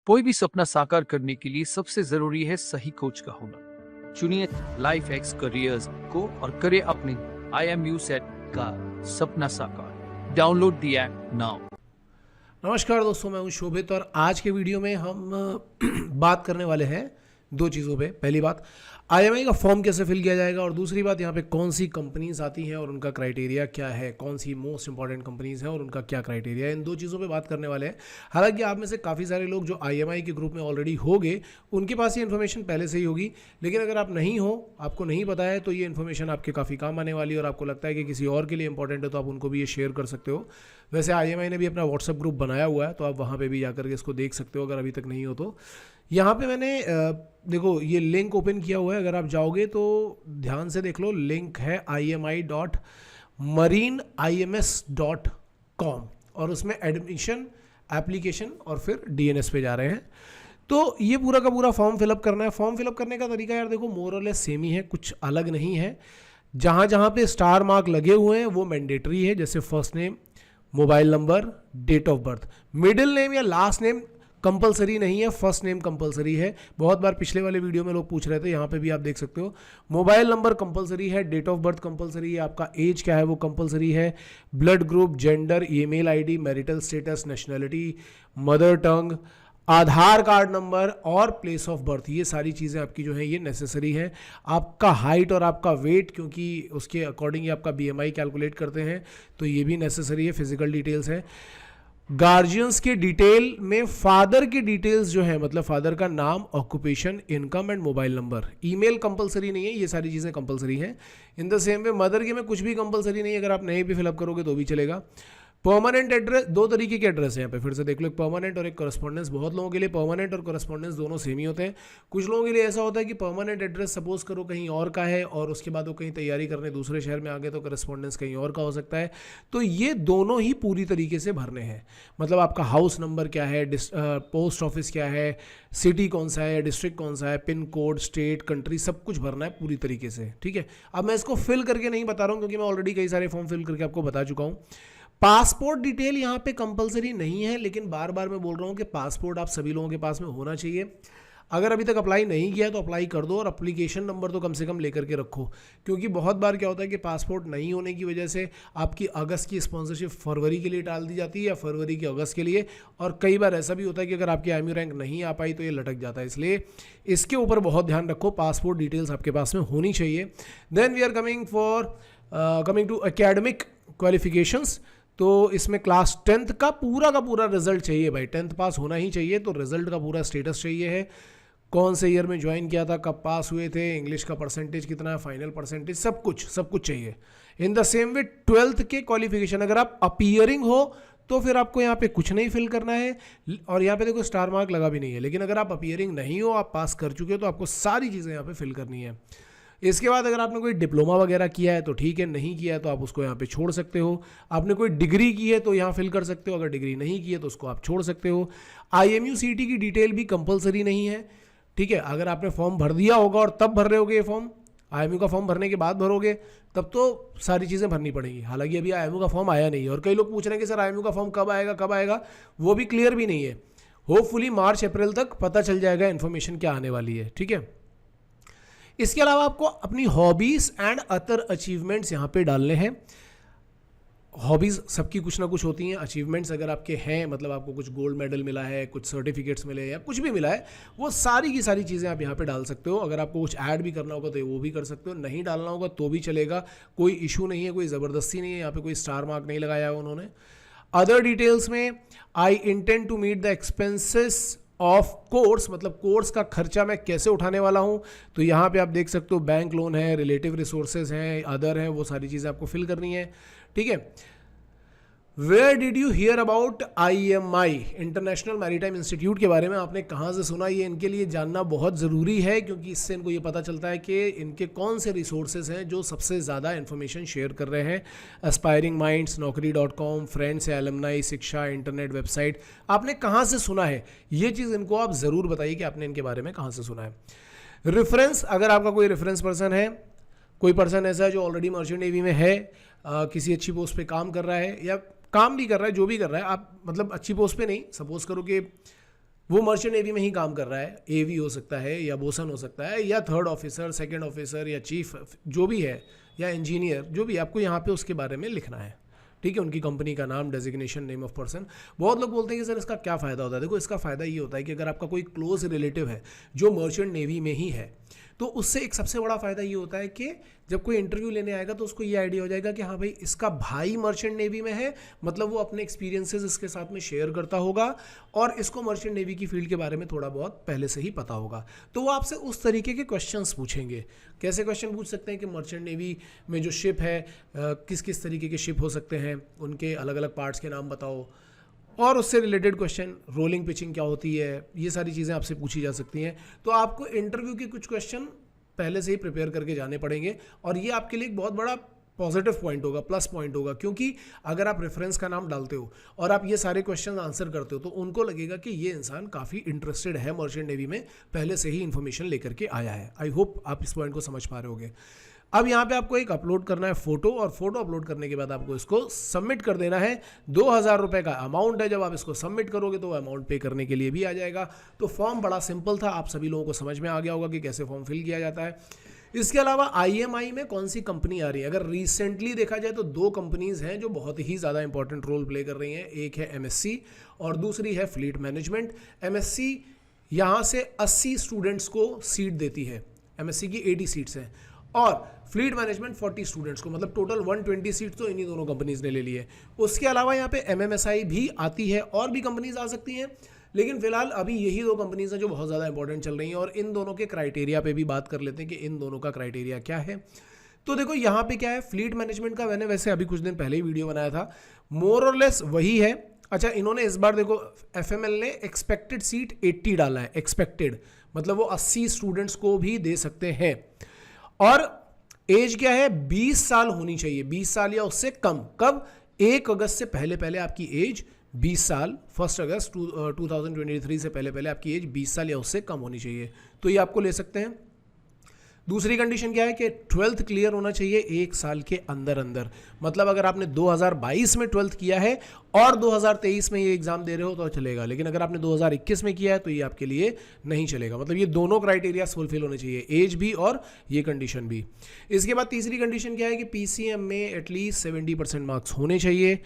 कोई भी सपना साकार करने के लिए सबसे जरूरी है सही कोच का होना। चुनिए लाइफ एक्स करियर्स को और करें अपने IMU सेट का सपना साकार। Download the app now. नमस्कार दोस्तों, मैं हूं शोभित और आज के वीडियो में हम बात करने वाले हैं दो चीज़ों पे। पहली बात, IMI का फॉर्म कैसे फिल किया जाएगा, और दूसरी बात यहाँ पे कौन सी कंपनीज आती हैं और उनका क्राइटेरिया क्या है, कौन सी मोस्ट इंपॉर्टेंट कंपनीज हैं और उनका क्या क्राइटेरिया है। इन दो चीज़ों पे बात करने वाले हैं। हालांकि आप में से काफ़ी सारे लोग जो IMI के ग्रुप में ऑलरेडी होंगे उनके पास ये इन्फॉर्मेशन पहले से ही होगी, लेकिन अगर आप नहीं हो, आपको नहीं पता है, तो ये इन्फॉर्मेशन आपके काफ़ी काम आने वाली है और आपको लगता है कि किसी और के लिए इंपॉर्टेंट है तो आप उनको भी ये शेयर कर सकते हो। वैसे IMI ने भी अपना व्हाट्सअप ग्रुप बनाया हुआ है, तो आप वहाँ पर भी जाकर के इसको देख सकते हो अगर अभी तक नहीं हो तो। यहाँ पे मैंने देखो ये लिंक ओपन किया हुआ है, अगर आप जाओगे तो ध्यान से देख लो। लिंक है imi.marineims.com और उसमें एडमिशन, एप्लीकेशन और फिर DNS पे जा रहे हैं। तो ये पूरा का पूरा फॉर्म फिलअप करना है। फॉर्म फिलअप करने का तरीका यार देखो मोर और लेस सेम ही है, कुछ अलग नहीं है। जहाँ जहाँ पे स्टार मार्क लगे हुए हैं वो मैंडेटरी है, जैसे first name, mobile number, date of birth. Middle name या लास्ट नेम कंपलसरी नहीं है, फर्स्ट नेम कंपलसरी है। बहुत बार पिछले वाले वीडियो में लोग पूछ रहे थे, यहाँ पे भी आप देख सकते हो। मोबाइल नंबर कंपलसरी है, डेट ऑफ बर्थ कंपलसरी है, आपका एज क्या है वो कंपलसरी है, blood group, gender, email ID, marital status, nationality, mother tongue, Aadhaar card number और प्लेस ऑफ बर्थ, ये सारी चीज़ें आपकी जो है ये नेसेसरी है। आपका हाइट और आपका वेट, क्योंकि उसके अकॉर्डिंग ही आपका BMI कैलकुलेट करते हैं, तो ये भी नेसेसरी है। फिजिकल डिटेल्स है। गार्जियंस के डिटेल में फादर की डिटेल्स जो है, मतलब फादर का नाम, occupation, income and mobile number. Email compulsory नहीं है, ये सारी चीज़ें कंपलसरी हैं। In the same way mother के में कुछ भी कंपलसरी नहीं है, अगर आप नहीं भी फिलअप करोगे तो भी चलेगा। परमानेंट एड्रेस, दो तरीके के एड्रेस हैं यहाँ पे, फिर से देख लो, एक परमानेंट और एक कॉरेस्पॉन्डेंस। बहुत लोगों के लिए परमानेंट और कॉरेस्पॉन्डेंस दोनों सेम ही होते हैं। कुछ लोगों के लिए ऐसा होता है कि परमानेंट एड्रेस सपोज करो कहीं और का है और उसके बाद वो कहीं तैयारी करने दूसरे शहर में आ गए तो कॉरेस्पॉन्डेंस कहीं और का हो सकता है। तो ये दोनों ही पूरी तरीके से भरने हैं। मतलब आपका हाउस नंबर क्या है, पोस्ट ऑफिस क्या है, सिटी कौन सा है, डिस्ट्रिक्ट कौन सा है, पिन कोड, स्टेट, कंट्री, सब कुछ भरना है पूरी तरीके से। ठीक है, अब मैं इसको फिल करके नहीं बता रहा हूँ क्योंकि मैं ऑलरेडी कई सारे फॉर्म फिल करके आपको बता चुका हूँ। पासपोर्ट डिटेल यहाँ पे कंपलसरी नहीं है, लेकिन बार बार मैं बोल रहा हूँ कि पासपोर्ट आप सभी लोगों के पास में होना चाहिए। अगर अभी तक अप्लाई नहीं किया तो अप्लाई कर दो और एप्लीकेशन नंबर तो कम से कम लेकर के रखो, क्योंकि बहुत बार क्या होता है कि पासपोर्ट नहीं होने की वजह से आपकी अगस्त की स्पॉन्सरशिप फरवरी के लिए टाल दी जाती है या फरवरी के अगस्त के लिए, और कई बार ऐसा भी होता है कि अगर आपकी IMU रैंक नहीं आ पाई तो ये लटक जाता है। इसलिए इसके ऊपर बहुत ध्यान रखो, पासपोर्ट डिटेल्स आपके पास में होनी चाहिए। Then we are coming to academic qualifications. तो इसमें क्लास 10th का पूरा रिजल्ट चाहिए भाई, 10th पास होना ही चाहिए, तो रिजल्ट का पूरा स्टेटस चाहिए है। कौन से ईयर में ज्वाइन किया था, कब पास हुए थे, इंग्लिश का परसेंटेज कितना है, फाइनल परसेंटेज, सब कुछ चाहिए। In the same way 12th के क्वालिफिकेशन, अगर आप अपीयरिंग हो तो फिर आपको यहाँ पे कुछ नहीं फिल करना है, और यहाँ पे देखो स्टार मार्क लगा भी नहीं है। लेकिन अगर आप अपीयरिंग नहीं हो, आप पास कर चुके हो, तो आपको सारी चीज़ें यहाँ पे फिल करनी है। इसके बाद अगर आपने कोई डिप्लोमा वगैरह किया है तो ठीक है, नहीं किया है तो आप उसको यहाँ पे छोड़ सकते हो। आपने कोई डिग्री की है तो यहाँ फिल कर सकते हो, अगर डिग्री नहीं की है तो उसको आप छोड़ सकते हो। IMU CT की डिटेल भी कंपलसरी नहीं है। ठीक है, अगर आपने फॉर्म भर दिया होगा और तब भर रहे होगे ये फॉर्म, IMU का फॉर्म भरने के बाद भरोगे तब तो सारी चीज़ें भरनी पड़ेंगी। हालांकि अभी IMU का फॉर्म आया नहीं है और कई लोग पूछ रहे हैं कि सर IMU का फॉर्म कब आएगा, वो भी क्लियर भी नहीं है। होपफुली मार्च अप्रैल तक पता चल जाएगा इन्फॉर्मेशन क्या आने वाली है। ठीक है, इसके अलावा आपको अपनी हॉबीज़ एंड अदर अचीवमेंट्स यहाँ पे डालने हैं। हॉबीज़ सबकी कुछ ना कुछ होती हैं। अचीवमेंट्स अगर आपके हैं, मतलब आपको कुछ गोल्ड मेडल मिला है, कुछ सर्टिफिकेट्स मिले या कुछ भी मिला है, वो सारी की सारी चीज़ें आप यहाँ पे डाल सकते हो। अगर आपको कुछ ऐड भी करना होगा तो वो भी कर सकते हो, नहीं डालना होगा तो भी चलेगा, कोई इशू नहीं है, कोई ज़बरदस्ती नहीं है। यहाँ पे कोई स्टार मार्क नहीं लगाया है उन्होंने। अदर डिटेल्स में I intend to meet the expenses of course, मतलब कोर्स का खर्चा मैं कैसे उठाने वाला हूं, तो यहाँ पे आप देख सकते हो बैंक लोन है, रिलेटिव रिसोर्सेज हैं, अदर हैं, वो सारी चीज़ें आपको फिल करनी है। ठीक है, where did you hear about IMI, international maritime institute के बारे में आपने कहाँ से सुना, ये इनके लिए जानना बहुत ज़रूरी है, क्योंकि इससे इनको ये पता चलता है कि इनके कौन से रिसोर्सेज हैं जो सबसे ज़्यादा इन्फॉर्मेशन शेयर कर रहे हैं। एस्पायरिंग माइंड्स, naukri.com, फ्रेंड्स या एलुमनाई, शिक्षा, इंटरनेट वेबसाइट, आपने कहाँ से सुना है, ये चीज़ इनको आप ज़रूर बताइए कि आपने इनके बारे में कहाँ से सुना है। रेफरेंस, अगर आपका कोई रेफरेंस पर्सन है, कोई पर्सन ऐसा है जो ऑलरेडी मर्चेंट नेवी में है, किसी अच्छी पोस्ट पे काम कर रहा है या काम भी कर रहा है, जो भी कर रहा है, आप मतलब अच्छी पोस्ट पे नहीं, सपोज करो कि वो मर्चेंट नेवी में ही काम कर रहा है, एवी हो सकता है या बोसन हो सकता है या थर्ड ऑफिसर, सेकंड ऑफिसर या चीफ जो भी है, या इंजीनियर, जो भी आपको यहाँ पे उसके बारे में लिखना है, ठीक है। उनकी कंपनी का नाम, डेजिग्नेशन, नेम ऑफ पर्सन। बहुत लोग बोलते हैं कि सर इसका क्या फ़ायदा होता है। देखो इसका फ़ायदा ये होता है कि अगर आपका कोई क्लोज रिलेटिव है जो मर्चेंट नेवी में ही है, तो उससे एक सबसे बड़ा फ़ायदा ये होता है कि जब कोई इंटरव्यू लेने आएगा तो उसको ये आइडिया हो जाएगा कि हाँ भाई इसका भाई मर्चेंट नेवी में है, मतलब वो अपने एक्सपीरियंसेस इसके साथ में शेयर करता होगा और इसको मर्चेंट नेवी की फील्ड के बारे में थोड़ा बहुत पहले से ही पता होगा। तो वो आपसे उस तरीके के क्वेश्चंस पूछेंगे। कैसे क्वेश्चन पूछ सकते हैं कि मर्चेंट नेवी में जो शिप है किस किस तरीके के शिप हो सकते हैं, उनके अलग अलग पार्ट्स के नाम बताओ, और उससे रिलेटेड क्वेश्चन, रोलिंग पिचिंग क्या होती है, ये सारी चीज़ें आपसे पूछी जा सकती हैं। तो आपको इंटरव्यू के कुछ क्वेश्चन पहले से ही प्रिपेयर करके जाने पड़ेंगे और ये आपके लिए एक बहुत बड़ा पॉजिटिव पॉइंट होगा, प्लस पॉइंट होगा, क्योंकि अगर आप रेफरेंस का नाम डालते हो और आप ये सारे क्वेश्चन आंसर करते हो तो उनको लगेगा कि ये इंसान काफ़ी इंटरेस्टेड है मर्चेंट नेवी में, पहले से ही इन्फॉर्मेशन लेकर के आया है। आई होप आप इस पॉइंट को समझ पा रहे होगे। अब यहाँ पे आपको एक अपलोड करना है फोटो, और फोटो अपलोड करने के बाद आपको इसको सबमिट कर देना है। 2000 रुपये का अमाउंट है। जब आप इसको सबमिट करोगे तो अमाउंट पे करने के लिए भी आ जाएगा। तो फॉर्म बड़ा सिंपल था, आप सभी लोगों को समझ में आ गया होगा कि कैसे फॉर्म फिल किया जाता है। इसके अलावा IMI में कौन सी कंपनी आ रही है, अगर रिसेंटली देखा जाए तो 2 कंपनीज हैं जो बहुत ही ज़्यादा इंपॉर्टेंट रोल प्ले कर रही हैं। एक है MSC और दूसरी है फ्लीट मैनेजमेंट। MSC यहाँ से 80 स्टूडेंट्स को सीट देती है, MSC की 80 सीट्स हैं, और फ्लीट मैनेजमेंट 40 स्टूडेंट्स को, मतलब टोटल 120 सीट्स तो इन्हीं दोनों कंपनीज ने ले ली है। उसके अलावा यहाँ पे MMSI भी आती है, और भी कंपनीज आ सकती हैं, लेकिन फिलहाल अभी यही 2 कंपनीज हैं जो बहुत ज़्यादा इंपॉर्टेंट चल रही हैं। और इन दोनों के क्राइटेरिया पे भी बात कर लेते हैं कि इन दोनों का क्राइटेरिया क्या है। तो देखो यहाँ पे क्या है, फ्लीट मैनेजमेंट का मैंने वैसे अभी कुछ दिन पहले ही वीडियो बनाया था, मोर और लेस वही है। अच्छा, इन्होंने इस बार देखो FML ने एक्सपेक्टेड सीट 80 डाला है, एक्सपेक्टेड मतलब वो 80 स्टूडेंट्स को भी दे सकते हैं। और एज क्या है, 20 साल होनी चाहिए, 20 साल या उससे कम। कब? 1 अगस्त से पहले पहले आपकी एज 20 साल, 1 अगस्त 2023 से पहले पहले आपकी एज 20 साल या उससे कम होनी चाहिए, तो ये आपको ले सकते हैं। दूसरी कंडीशन क्या है कि 12th क्लियर होना चाहिए 1 साल के अंदर अंदर। मतलब अगर आपने 2022 में 12th किया है और 2023 में ये एग्जाम दे रहे हो तो चलेगा, लेकिन अगर आपने 2021 में किया है तो ये आपके लिए नहीं चलेगा। मतलब ये दोनों क्राइटेरिया फुलफिल होने चाहिए, एज भी और ये कंडीशन भी। इसके बाद तीसरी कंडीशन क्या है कि PCM में एटलीस्ट 70% मार्क्स होने चाहिए,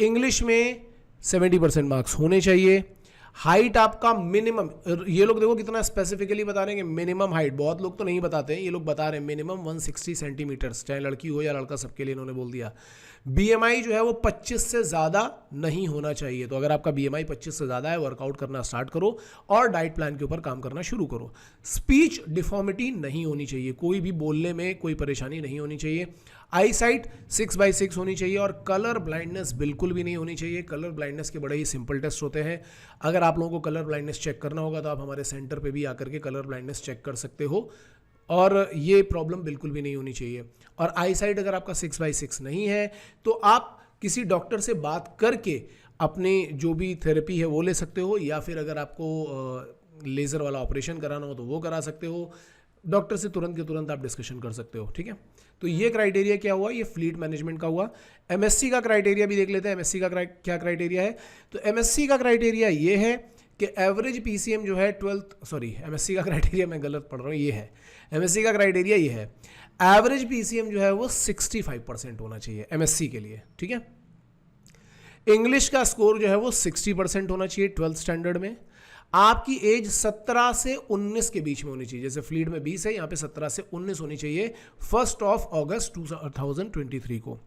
इंग्लिश में 70% मार्क्स होने चाहिए। हाइट आपका मिनिमम, ये लोग देखो कितना स्पेसिफिकली बता रहे हैं कि मिनिमम हाइट, बहुत लोग तो नहीं बताते हैं, ये लोग बता रहे हैं मिनिमम 160 सेंटीमीटर्स, चाहे लड़की हो या लड़का, सबके लिए इन्होंने बोल दिया। BMI जो है वो 25 से ज़्यादा नहीं होना चाहिए। तो अगर आपका BMI 25 से ज़्यादा है, वर्कआउट करना स्टार्ट करो और डाइट प्लान के ऊपर काम करना शुरू करो। स्पीच डिफॉर्मिटी नहीं होनी चाहिए, कोई भी बोलने में कोई परेशानी नहीं होनी चाहिए। आई साइट 6/6 होनी चाहिए और कलर ब्लाइंडनेस बिल्कुल भी नहीं होनी चाहिए। कलर ब्लाइंडनेस के बड़े ही सिंपल टेस्ट होते हैं। अगर आप लोगों को कलर ब्लाइंडनेस चेक करना होगा तो आप हमारे सेंटर पे भी आकर के कलर ब्लाइंडनेस चेक कर सकते हो, और ये प्रॉब्लम बिल्कुल भी नहीं होनी चाहिए। और आई साइट अगर आपका 6/6 नहीं है तो आप किसी डॉक्टर से बात करके अपने जो भी थेरेपी है वो ले सकते हो, या फिर अगर आपको लेज़र वाला ऑपरेशन कराना हो तो वो करा सकते हो। डॉक्टर से तुरंत के तुरंत आप डिस्कशन कर सकते हो, ठीक है। तो ये क्राइटेरिया क्या हुआ, ये फ्लीट मैनेजमेंट का हुआ। MSC का क्राइटेरिया भी देख लेते हैं। MSC का क्या क्राइटेरिया है, तो MSC का क्राइटेरिया ये है कि एवरेज PCM जो है 12th, सॉरी MSC का क्राइटेरिया मैं गलत पढ़ रहा हूँ, ये है MSC का क्राइटेरिया, ये है एवरेज PCM जो है वो 65% होना चाहिए MSC के लिए, ठीक है। इंग्लिश का स्कोर जो है वो 60% होना चाहिए 12th स्टैंडर्ड में। आपकी एज 17 से 19 के बीच में होनी चाहिए, जैसे फ्लीट में 20 है, यहाँ पे 17 से 19 होनी चाहिए 1 अगस्त 2023 को।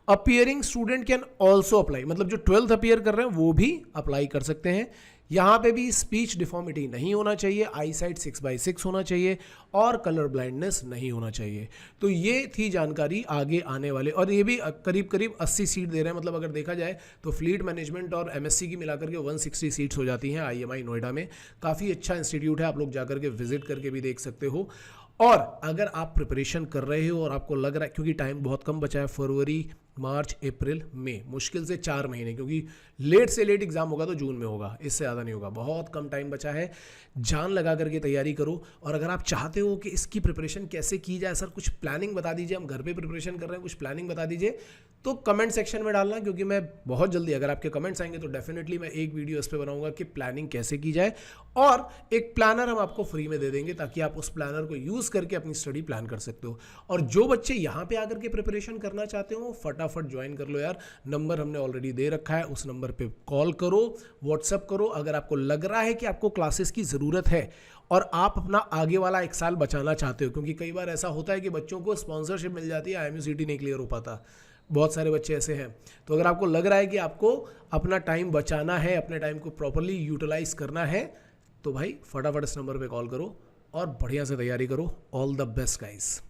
Appearing student can also apply, मतलब जो 12th अपियर कर रहे हैं वो भी अप्लाई कर सकते हैं। यहाँ पे भी स्पीच डिफॉर्मिटी नहीं होना चाहिए, आई साइट 6/6 होना चाहिए और कलर ब्लाइंडनेस नहीं होना चाहिए। तो ये थी जानकारी आगे आने वाले, और ये भी करीब करीब 80 सीट दे रहे हैं। मतलब अगर देखा जाए तो फ्लीट मैनेजमेंट और MSC की मिलाकर के 160 सीट्स हो जाती हैं IMI नोएडा में। काफ़ी अच्छा इंस्टीट्यूट है, आप लोग जाकर के विजिट करके भी देख सकते हो। और अगर आप प्रिपरेशन कर रहे हो और आपको लग रहा है, क्योंकि टाइम बहुत कम बचा है, फरवरी मार्च, अप्रैल, मई, मुश्किल से 4 महीने, क्योंकि लेट से लेट एग्जाम होगा तो जून में होगा, इससे ज़्यादा नहीं होगा। बहुत कम टाइम बचा है, जान लगा करके तैयारी करो। और अगर आप चाहते हो कि इसकी प्रिपरेशन कैसे की जाए, सर कुछ प्लानिंग बता दीजिए, हम घर पे प्रिपरेशन कर रहे हैं, कुछ प्लानिंग बता दीजिए, तो कमेंट सेक्शन में डालना, क्योंकि मैं बहुत जल्दी, अगर आपके कमेंट्स आएंगे तो डेफिनेटली मैं एक वीडियो इस पर बनाऊंगा कि प्लानिंग कैसे की जाए। और एक प्लानर हम आपको फ्री में दे देंगे, ताकि आप उस प्लानर को यूज़ करके अपनी स्टडी प्लान कर सकते हो। और जो बच्चे यहाँ पे आकर के प्रिपरेशन करना चाहते हो, फटाफट ज्वाइन कर लो यार। नंबर हमने ऑलरेडी दे रखा है, उस नंबर पे कॉल करो, व्हाट्सअप करो। अगर आपको लग रहा है कि आपको क्लासेस की ज़रूरत है और आप अपना आगे वाला 1 साल बचाना चाहते हो, क्योंकि कई बार ऐसा होता है कि बच्चों को स्पॉन्सरशिप मिल जाती है, IMUCT नहीं क्लियर हो पाता, बहुत सारे बच्चे ऐसे हैं। तो अगर आपको लग रहा है कि आपको अपना टाइम बचाना है, अपने टाइम को प्रॉपरली यूटिलाइज करना है, तो भाई फटाफट इस नंबर पे कॉल करो और बढ़िया से तैयारी करो। All the best guys.